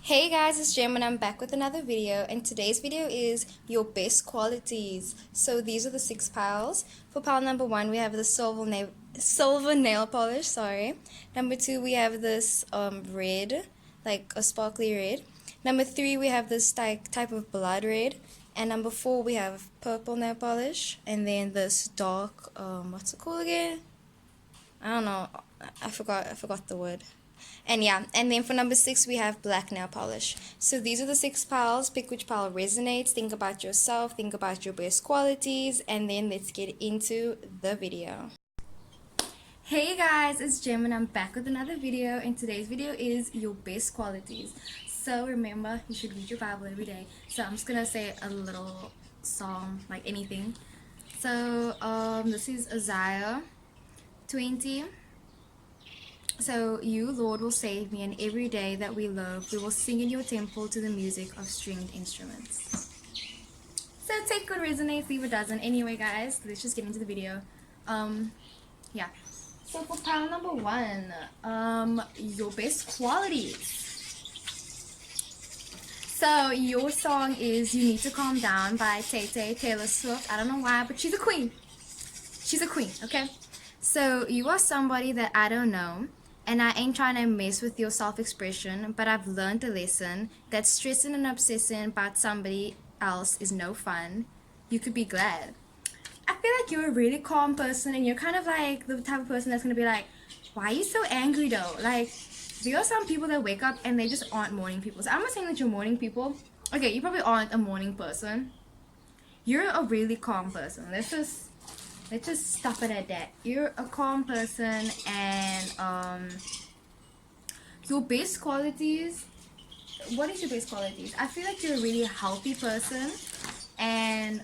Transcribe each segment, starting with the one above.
Hey guys, it's Jem and I'm back with another video, and today's video is your best qualities. So these are the 6 piles. For pile number 1 we have the silver nail polish, sorry. Number 2 we have this red, like a sparkly red. Number 3 we have this type of blood red. And number 4 we have purple nail polish, and then this dark what's it called again? I don't know. I forgot the word. And yeah, and then for number 6 we have black nail polish. So these are the 6 piles. Pick which pile resonates. Think about yourself, think about your best qualities, and then let's get into the video. Hey guys, it's Jem and I'm back with another video, and today's video is your best qualities. So remember, you should read your Bible every day. So I'm just gonna say a little song, like anything. So this is Isaiah 20. So you, Lord, will save me, and every day that we love, we will sing in your temple to the music of stringed instruments. So take what resonates, leave what doesn't. Anyway, guys, let's just get into the video. Yeah. So for pile number 1, your best qualities. So your song is "You Need to Calm Down" by Taylor Swift. I don't know why, but she's a queen. She's a queen, okay? So you are somebody that I don't know, and I ain't trying to mess with your self-expression, but I've learned a lesson that stressing and obsessing about somebody else is no fun. You could be glad. I feel like you're a really calm person, and you're kind of like the type of person that's going to be like, why are you so angry though? Like, there are some people that wake up and they just aren't morning people. So I'm not saying that you're morning people. Okay, you probably aren't a morning person. You're a really calm person. Let's just stop it at that. You're a calm person, and your best qualities. What is your best qualities? I feel like you're a really healthy person, and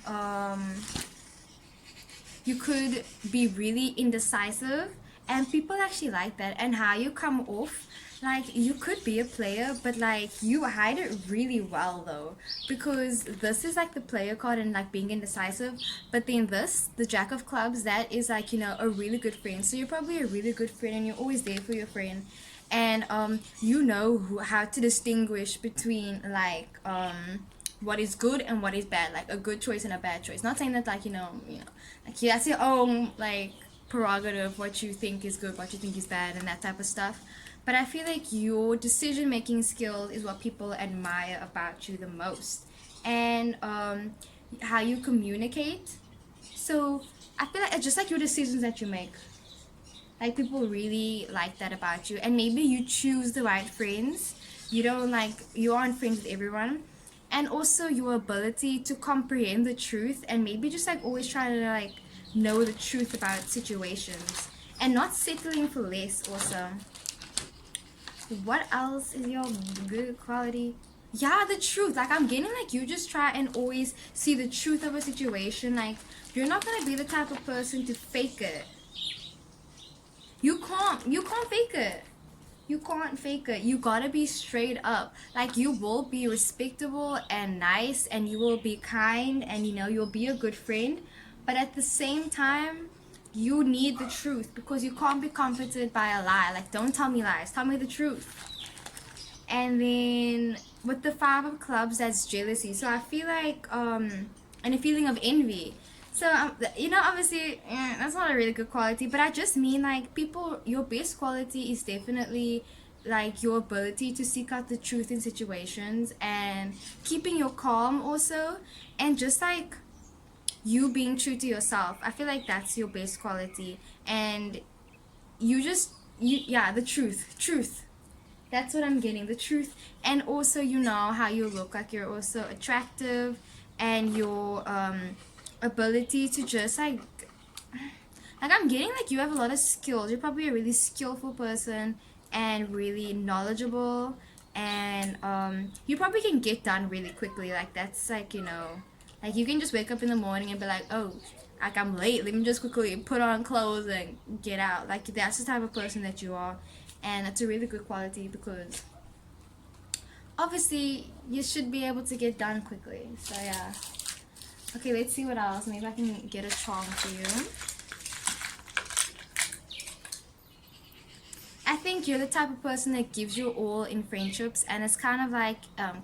you could be really indecisive, and people actually like that. And how you come off, like, you could be a player, but like you hide it really well though, because this is like the player card and like being indecisive, but then this, the Jack of Clubs, that is like, you know, a really good friend. So you're probably a really good friend, and you're always there for your friend, and you know how to distinguish between like what is good and what is bad, like a good choice and a bad choice. Not saying that, like, you know, like, that's your own like prerogative, what you think is good, what you think is bad, and that type of stuff. But I feel like your decision making skills is what people admire about you the most, and how you communicate. So I feel like it's just like your decisions that you make, like, people really like that about you. And maybe you choose the right friends. You aren't friends with everyone. And also your ability to comprehend the truth, and maybe just like always trying to like know the truth about situations, and not settling for less also. What else is your good quality? Yeah, the truth. Like, I'm getting like you just try and always see the truth of a situation. Like, you're not gonna be the type of person to fake it. You can't fake it. You can't fake it. You gotta be straight up. Like, you will be respectable and nice, and you will be kind, and you'll be a good friend. But at the same time, you need the truth, because you can't be comforted by a lie. Like, don't tell me lies, tell me the truth. And then with the 5 of Clubs, that's jealousy. So I feel like and a feeling of envy. So obviously, that's not a really good quality, but I just mean like, people, your best quality is definitely like your ability to seek out the truth in situations, and keeping your calm also, and just like you being true to yourself. I feel like that's your best quality. And yeah, the truth, that's what I'm getting, the truth. And also, how you look, like you're also attractive, and your ability to just like I'm getting like you have a lot of skills. You're probably a really skillful person, and really knowledgeable, and you probably can get done really quickly. Like, that's like, like, you can just wake up in the morning and be like, oh, like, I'm late, let me just quickly put on clothes and get out. Like, that's the type of person that you are, and that's a really good quality, because obviously you should be able to get done quickly. So yeah. Okay, let's see what else. Maybe I can get a charm for you. I think think you're the type of person that gives your all in friendships, and it's kind of like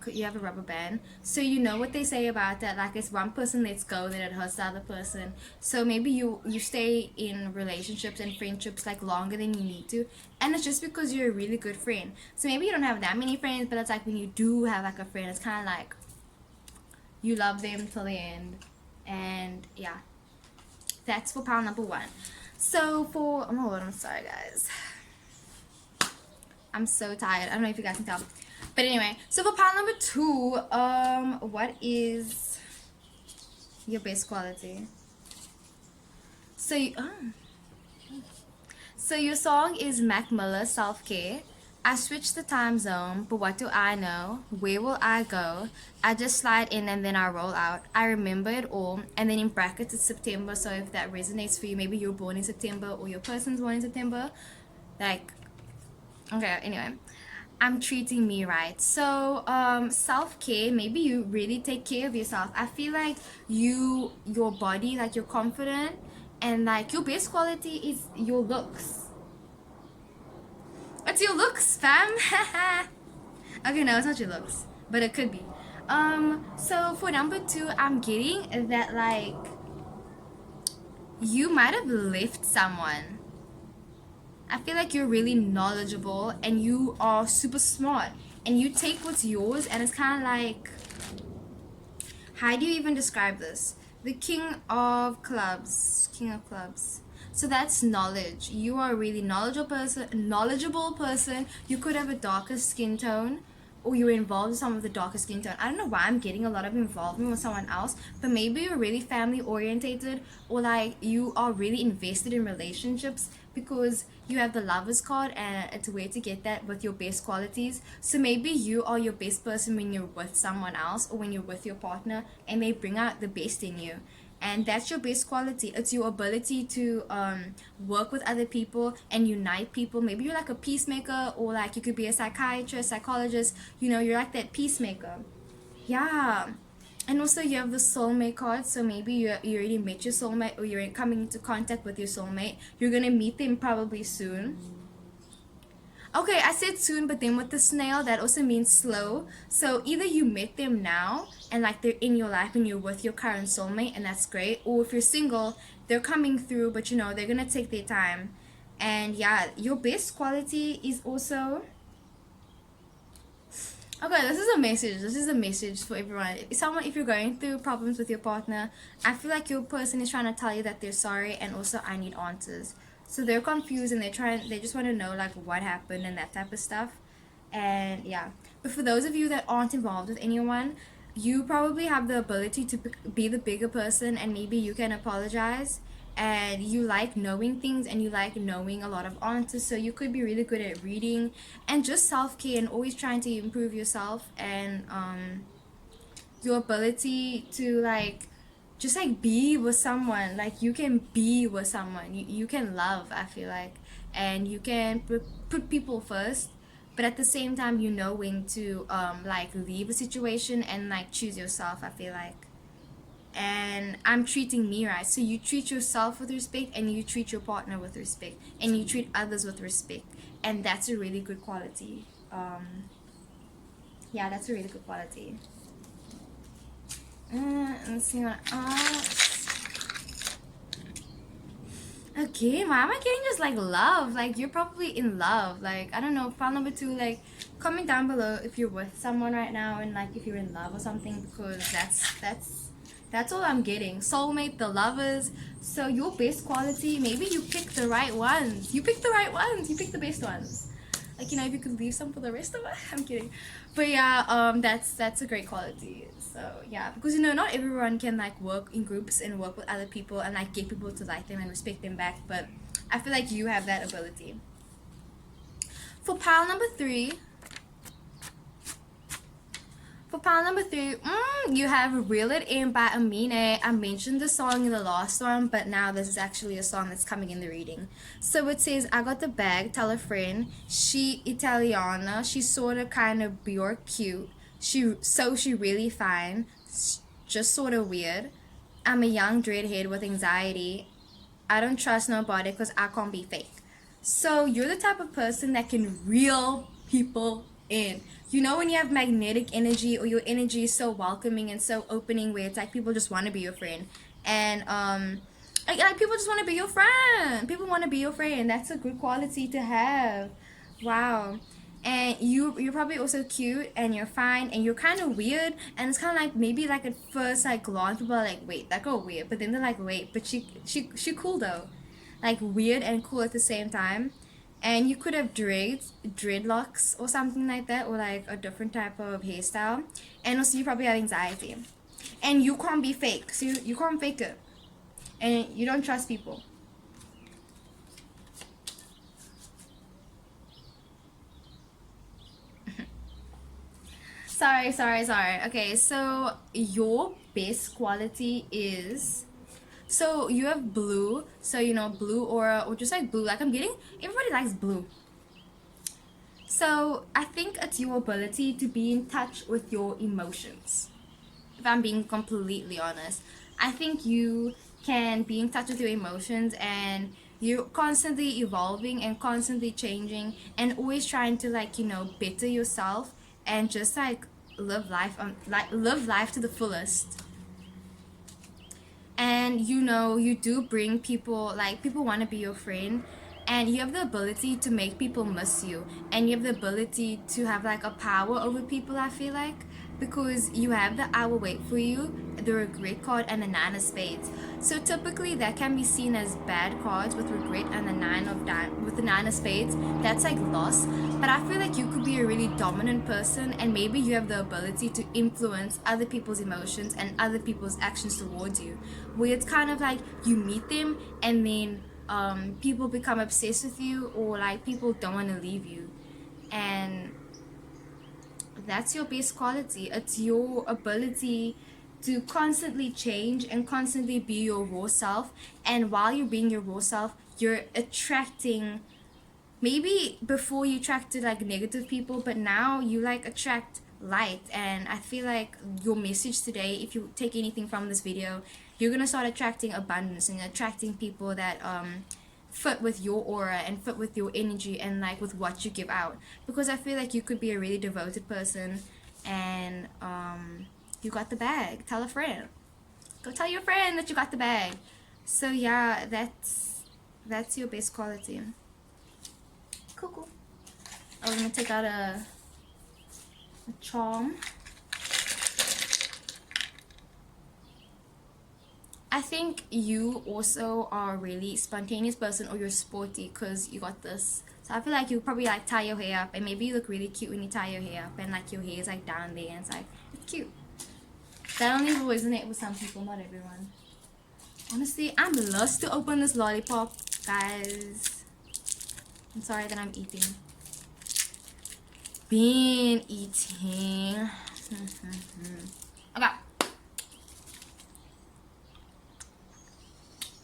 you have a rubber band. So you know what they say about that, like if one person lets go, then it hurts the other person. So maybe you stay in relationships and friendships like longer than you need to, and it's just because you're a really good friend. So maybe you don't have that many friends, but it's like when you do have like a friend, it's kind of like you love them till the end. And yeah, that's for pile number one. So for, oh my lord, I'm sorry guys, I'm so tired. I don't know if you guys can tell. But anyway, so for pile number two, what is your best quality? So so your song is Mac Miller, Self Care. I switched the time zone, but what do I know? Where will I go? I just slide in and then I roll out. I remember it all, and then in brackets it's September. So if that resonates for you, maybe you're born in September or your person's born in September. Like, okay, anyway. I'm treating me right. So, self-care, maybe you really take care of yourself. I feel like your body, like you're confident, and like your best quality is your looks. It's your looks, fam. Okay, no, it's not your looks, but it could be. So for number two, I'm getting that like you might have left someone. I feel like you're really knowledgeable and you are super smart and you take what's yours, and it's kind of like, how do you even describe this? The king of clubs. King of clubs. So that's knowledge. You are a really knowledgeable person. You could have a darker skin tone, or you're involved with some of the darker skin tone. I don't know why I'm getting a lot of involvement with someone else, but maybe you're really family orientated, or like you are really invested in relationships because you have the lovers card, and it's a way to get that with your best qualities. So maybe you are your best person when you're with someone else or when you're with your partner, and they bring out the best in you, and that's your best quality. It's your ability to work with other people and unite people. Maybe you're like a peacemaker, or like you could be a psychiatrist, psychologist, you're like that peacemaker. Yeah. And also you have the soulmate card, so maybe you already met your soulmate, or you're coming into contact with your soulmate. You're gonna meet them probably soon. Okay, I said soon, but then with the snail, that also means slow. So either you met them now and like they're in your life and you're with your current soulmate, and that's great. Or if you're single, they're coming through, but they're gonna take their time. And yeah, your best quality is also, okay, this is a message. This is a message for everyone. If you're going through problems with your partner, I feel like your person is trying to tell you that they're sorry, and also I need answers. So they're confused and they just want to know like what happened and that type of stuff. And yeah, but for those of you that aren't involved with anyone, you probably have the ability to be the bigger person, and maybe you can apologize, and you like knowing things and you like knowing a lot of answers, so you could be really good at reading and just self-care and always trying to improve yourself, and your ability to like just like be with someone. Like you can be with someone, you can love, I feel like, and you can put people first, but at the same time you know when to like leave a situation and like choose yourself, I feel like. And I'm treating me right. So you treat yourself with respect, and you treat your partner with respect, and you treat others with respect, and that's a really good quality. Yeah, that's a really good quality. Let's see what else. Okay, why am I getting just like love? Like you're probably in love. Like I don't know. File number two. Like comment down below if you're with someone right now, and like if you're in love or something, because that's all I'm getting. Soulmate, the lovers. So your best quality, maybe you pick the right ones. You pick the right ones. You pick the best ones. Like if you could leave some for the rest of us. I'm kidding. But yeah, that's a great quality. So yeah, because not everyone can like work in groups and work with other people and like get people to like them and respect them back. But I feel like you have that ability. For pile number three, you have Reel It In by Amine. I mentioned the song in the last one, but now this is actually a song that's coming in the reading. So it says, I got the bag, tell a friend. She Italiana. She sort of kind of Bjork cute. She really fine. Just sort of weird. I'm a young dreadhead with anxiety. I don't trust nobody because I can't be fake. So you're the type of person that can reel people in. You know when you have magnetic energy, or your energy is so welcoming and so opening, where it's like people just want to be your friend. And like people just want to be your friend. People want to be your friend. That's a good quality to have. Wow. And you're probably also cute, and you're fine, and you're kind of weird, and it's kind of like maybe like at first like glance people are like, wait, that girl weird, but then they're like, wait, but she cool though, like weird and cool at the same time. And you could have dreadlocks or something like that, or like a different type of hairstyle. And also you probably have anxiety, and you can't be fake, so you can't fake it, and you don't trust people. Sorry. Okay, so your best quality is, so you have blue, so you know blue aura, or just like blue. Like I'm getting, everybody likes blue. So I think it's your ability to be in touch with your emotions. If I'm being completely honest, I think you can be in touch with your emotions, and you're constantly evolving and constantly changing, and always trying to like, better yourself, and just like live life to the fullest. And you do bring people, like people want to be your friend, and you have the ability to make people miss you, and you have the ability to have like a power over people, I feel like, because you have the I will wait for you, the regret card, and the nine of spades. So typically that can be seen as bad cards, with regret and with the nine of spades. That's like loss. But I feel like you could be a really dominant person, and maybe you have the ability to influence other people's emotions and other people's actions towards you, where it's kind of like you meet them, and then people become obsessed with you, or like people don't want to leave you. And that's your best quality. It's your ability to constantly change and constantly be your raw self. And while you're being your raw self, you're attracting, maybe before you attracted like negative people, but now you like attract light. And I feel like your message today, if you take anything from this video, you're gonna start attracting abundance, and attracting people that fit with your aura and fit with your energy, and like with what you give out. Because I feel like you could be a really devoted person, and you got the bag. Tell a friend. Go tell your friend that you got the bag. So yeah, that's your best quality. Cool. I was gonna take out a charm. I think you also are a really spontaneous person, or you're sporty, because you got this. So I feel like you probably like tie your hair up, and maybe you look really cute when you tie your hair up, and like your hair is like down there, and it's like, it's cute. That only resonate with some people, not everyone. Honestly, I'm lost to open this lollipop, guys. I'm sorry that I'm eating. Been eating. Okay.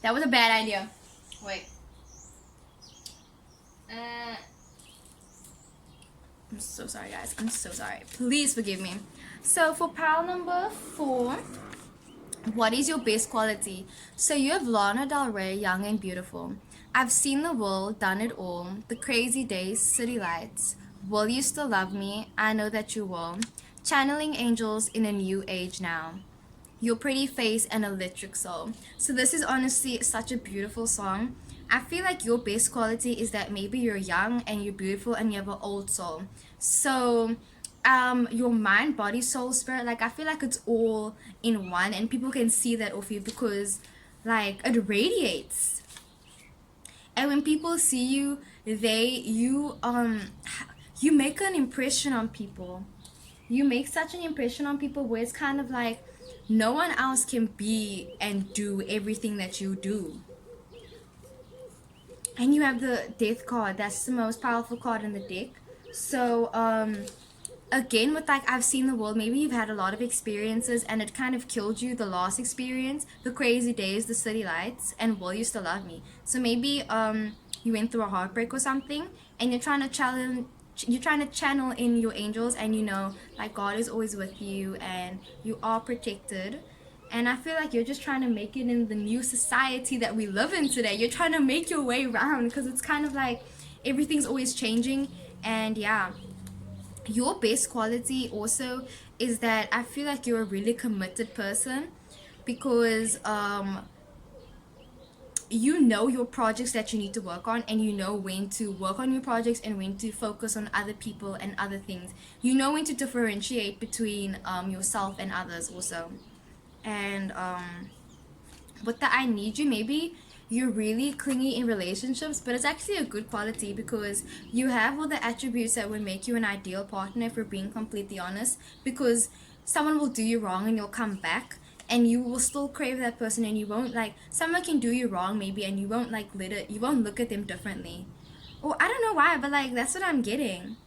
That was a bad idea. Wait. I'm so sorry, guys. I'm so sorry. Please forgive me. So for pile number 4, what is your best quality? So you have Lana Del Rey, young and beautiful. I've seen the world, done it all. The crazy days, city lights. Will you still love me? I know that you will. Channeling angels in a new age now. Your pretty face and electric soul. So this is honestly such a beautiful song. I feel like your best quality is that maybe you're young and you're beautiful and you have an old soul. So your mind, body, soul, spirit, like I feel like it's all in one, and people can see that off you, because like it radiates. And when people see you, you make an impression on people. You make such an impression on people, where it's kind of like no one else can be and do everything that you do. And you have the death card. That's the most powerful card in the deck. So again, with like I've seen the world, maybe you've had a lot of experiences, and it kind of killed you, the last experience, the crazy days, the city lights, and will you still love me? So maybe you went through a heartbreak or something, and you're trying to channel in your angels, and like God is always with you, and you are protected. And I feel like you're just trying to make it in the new society that we live in today. You're trying to make your way around because it's kind of like everything's always changing. And yeah, your best quality also is that I feel like you're a really committed person because you know your projects that you need to work on, and you know when to work on your projects and when to focus on other people and other things. You know when to differentiate between yourself and others also. And with the I need you, maybe you're really clingy in relationships, but it's actually a good quality because you have all the attributes that would make you an ideal partner, if we're being completely honest. Because someone will do you wrong and you'll come back and you will still crave that person, and you won't like, someone can do you wrong maybe and you won't like let it, you won't look at them differently. Or I don't know why, but like that's what I'm getting.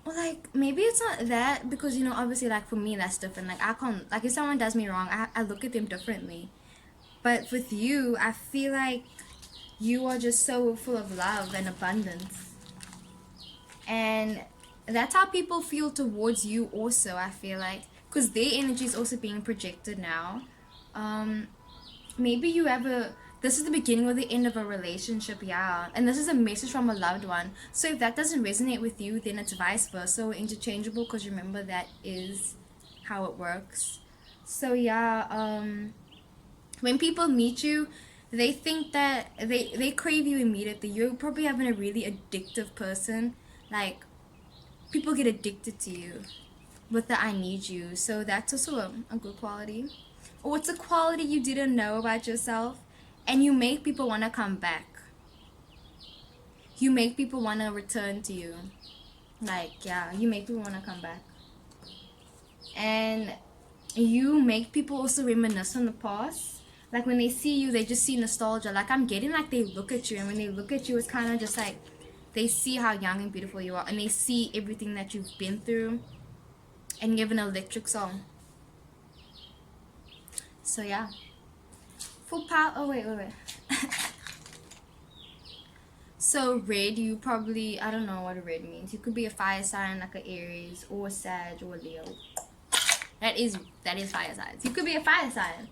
Well, like maybe it's not that, because you know obviously like for me that's different. Like I can't, like if someone does me wrong, I look at them differently. But with you, I feel like you are just so full of love and abundance. And that's how people feel towards you also, I feel like. Because their energy is also being projected now. Um, maybe you have a. This is the beginning or the end of a relationship, yeah. And this is a message from a loved one. So if that doesn't resonate with you, then it's vice versa or interchangeable, because remember that is how it works. So yeah, when people meet you, they think that they crave you immediately. You're probably having a really addictive person. Like people get addicted to you with the I need you. So that's also a good quality. Or it's a quality you didn't know about yourself, and you make people want to come back. You make people want to return to you. Like yeah, you make people want to come back. And you make people also reminisce on the past. Like when they see you, they just see nostalgia. Like I'm getting like they look at you, and when they look at you, it's kind of just like they see how young and beautiful you are, and they see everything that you've been through, and you have an electric song. So yeah, full power. Oh wait. So red, you probably, I don't know what a red means. You could be a fire sign like a Aries or a Sag or a Leo. That is fire signs. You could be a fire sign.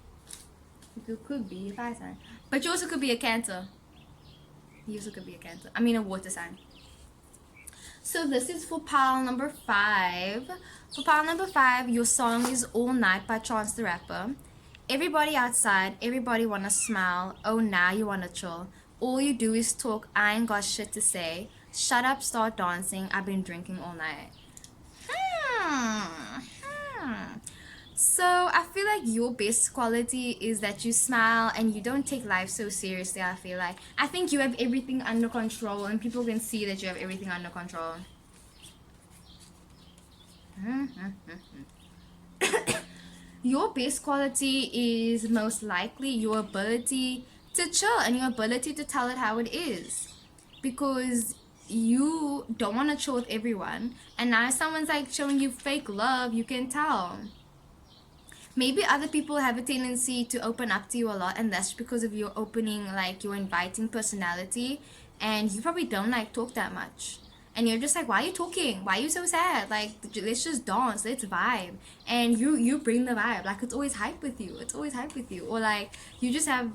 You could be a fire sign. But you also could be a Cancer. You also could be a Cancer. I mean a water sign. So this is for pile number 5. For pile number 5, your song is All Night by Chance the Rapper. Everybody outside, everybody wanna smile. Oh, now you wanna chill. All you do is talk, I ain't got shit to say. Shut up, start dancing, I've been drinking all night. So I feel like your best quality is that you smile and you don't take life so seriously. I think you have everything under control, and people can see that you have everything under control. Your best quality is most likely your ability to chill and your ability to tell it how it is, because you don't want to chill with everyone, and now if someone's like showing you fake love, you can tell. Maybe other people have a tendency to open up to you a lot, and that's because of your opening, like your inviting personality, and you probably don't like talk that much, and you're just like, why are you talking, why are you so sad, like let's just dance, let's vibe. And you bring the vibe, like it's always hype with you, or like you just have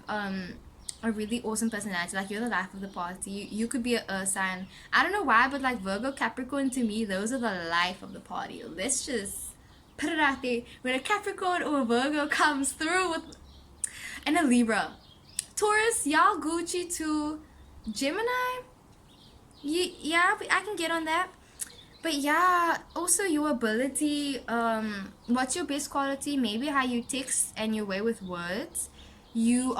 a really awesome personality, like you're the life of the party. You could be a earth sign. I don't know why, but like Virgo, Capricorn, to me those are the life of the party. Let's just put it out there. When a Capricorn or a Virgo comes through with, and a Libra, Taurus, y'all Gucci too. Gemini, yeah, I can get on that. But yeah, also your ability, what's your best quality? Maybe how you text and your way with words. You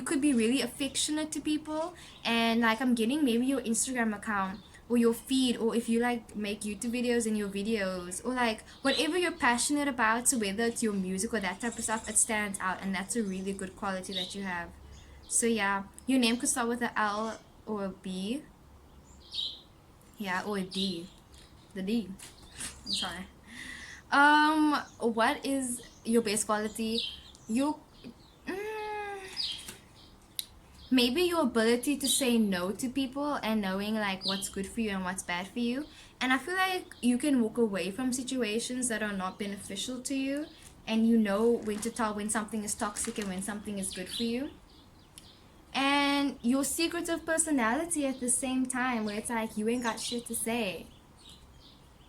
could be really affectionate to people, and like I'm getting maybe your Instagram account or your feed, or if you like make YouTube videos and your videos, or like whatever you're passionate about, so whether it's your music or that type of stuff, it stands out, and that's a really good quality that you have. So yeah, your name could start with a L or a B, yeah, or a D. The D. I'm sorry. What is your best quality? Your maybe your ability to say no to people, and knowing like what's good for you and what's bad for you. And I feel like you can walk away from situations that are not beneficial to you, and you know when to tell when something is toxic and when something is good for you. And your secretive personality at the same time, where it's like you ain't got shit to say.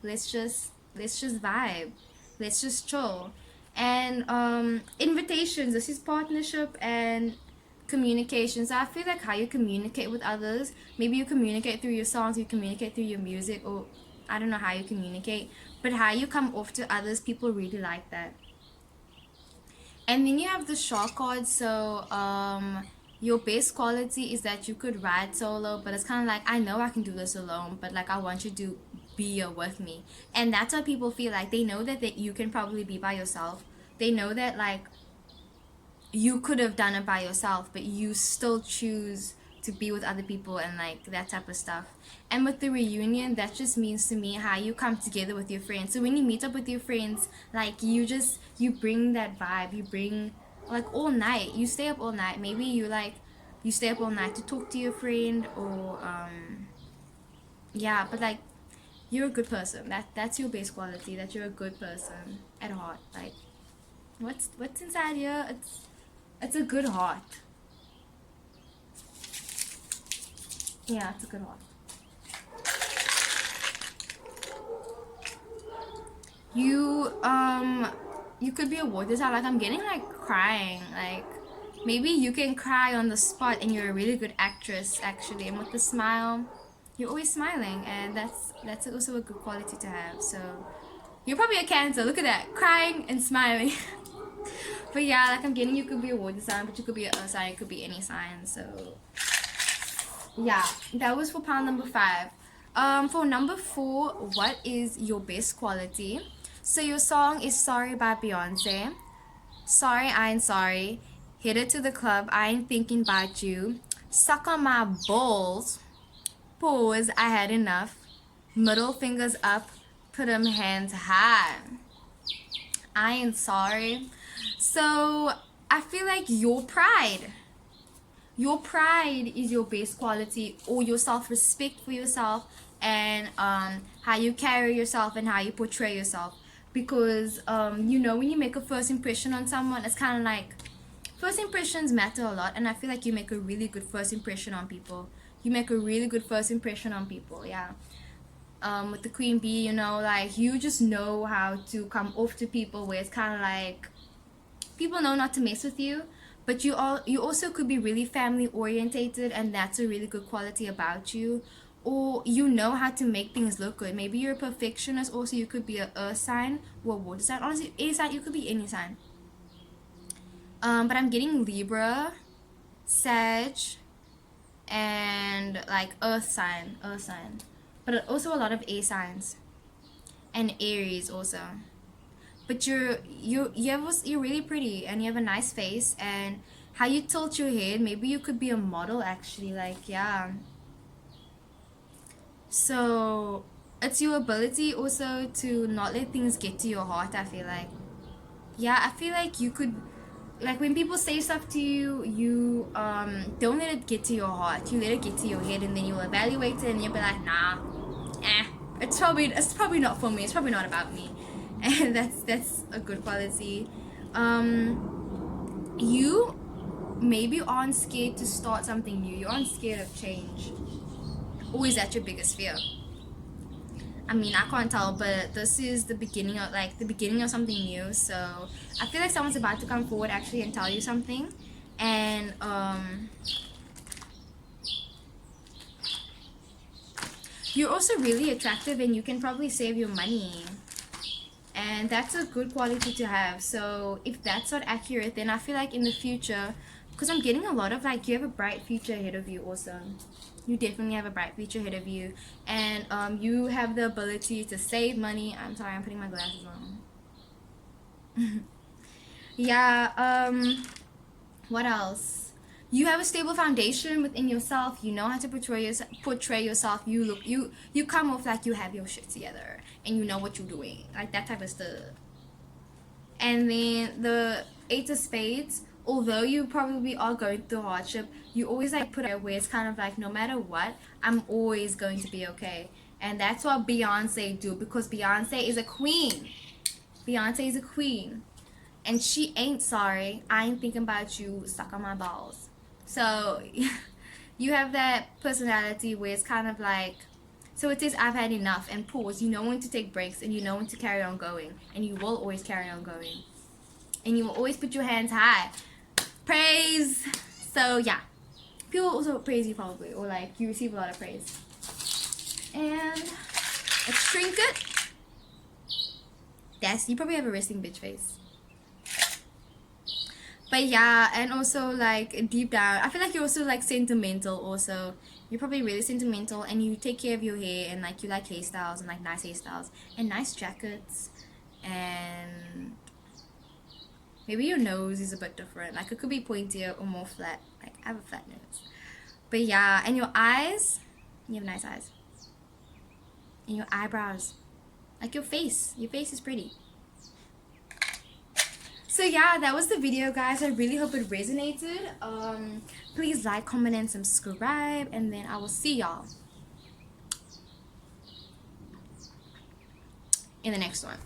Let's just vibe. Let's just chill. And invitations, this is partnership and communication. So I feel like how you communicate with others, maybe you communicate through your songs, you communicate through your music, or I don't know how you communicate, but how you come off to others, people really like that. And then you have the shark card. So your base quality is that you could ride solo, but it's kind of like, I know I can do this alone, but like I want you to be here with me. And that's what people feel like. They know that you can probably be by yourself. They know that like you could have done it by yourself, but you still choose to be with other people and like that type of stuff. And with the reunion, that just means to me how you come together with your friends. So when you meet up with your friends, like you bring that vibe. You bring like all night. You stay up all night. Maybe you stay up all night to talk to your friend, or yeah, but like you're a good person. That's your base quality. That you're a good person at heart. Like what's inside here? It's a good heart. Yeah, it's a good heart. You could be a water sign. Like I'm getting like crying. Like maybe you can cry on the spot, and you're a really good actress actually. And with the smile, you're always smiling, and that's also a good quality to have. So you're probably a Cancer. Look at that, crying and smiling. But yeah, like I'm getting, you could be a water sign, but you could be a earth sign. It could be any sign. So yeah, that was for pile number 5. For number 4, what is your best quality? So your song is Sorry by Beyonce. Sorry, I ain't sorry. Headed to the club, I ain't thinking about you. Suck on my balls. Pause, I had enough. Middle fingers up, put 'em hands high. I ain't sorry. So I feel like your pride. Your pride is your best quality, or your self-respect for yourself, and how you carry yourself and how you portray yourself. Because when you make a first impression on someone, it's kind of like first impressions matter a lot, and I feel like you make a really good first impression on people. You make a really good first impression on people, yeah. With the queen bee, like you just know how to come off to people, where it's kind of like people know not to mess with you, but you also could be really family orientated, and that's a really good quality about you. Or you know how to make things look good. Maybe you're a perfectionist. Also, you could be a earth sign or a water sign. Honestly, any sign, you could be any sign. But I'm getting Libra, Sag, and like earth sign, but also a lot of air signs and Aries also. But you're really pretty, and you have a nice face, and how you tilt your head, maybe you could be a model actually, like yeah. So it's your ability also to not let things get to your heart, I feel like. Yeah, I feel like you could, like when people say stuff to you, you don't let it get to your heart. You let it get to your head, and then you'll evaluate it, and you'll be like, nah, it's probably not for me. It's probably not about me. And that's a good quality. You maybe aren't scared to start something new. You aren't scared of change. Or is that your biggest fear? I mean, I can't tell, but this is the beginning of something new. So I feel like someone's about to come forward actually and tell you something, and you're also really attractive, and you can probably save your money, and that's a good quality to have. So if that's not accurate, then I feel like in the future, because I'm getting a lot of like, you have a bright future ahead of you also. You definitely have a bright future ahead of you, and you have the ability to save money. I'm sorry, I'm putting my glasses on. Yeah, what else? You have a stable foundation within yourself. You know how to portray yourself. You come off like you have your shit together, and you know what you're doing, like that type of stuff. And then the 8 of spades, although you probably are going through hardship, you always like put it where it's kind of like, no matter what, I'm always going to be okay. And that's what Beyonce do, because Beyonce is a queen. Beyonce is a queen. and she ain't sorry. I ain't thinking about you, suck on my balls. So you have that personality where it's kind of like, so it says I've had enough and pause. You know when to take breaks, and you know when to carry on going, and you will always carry on going, and you will always put your hands high. Praise. So yeah, people also praise you probably, or like you receive a lot of praise. And a trinket. Yes, you probably have a resting bitch face. But yeah, and also like deep down, I feel like you're also like sentimental also. You're probably really sentimental, and you take care of your hair, and like you like hairstyles and like nice hairstyles and nice jackets, and maybe your nose is a bit different. Like it could be pointier or more flat. Like I have a flat nose. But yeah, and your eyes, you have nice eyes. And your eyebrows, like your face is pretty. So yeah, that was the video, guys. I really hope it resonated. Please like, comment, and subscribe, and then I will see y'all in the next one.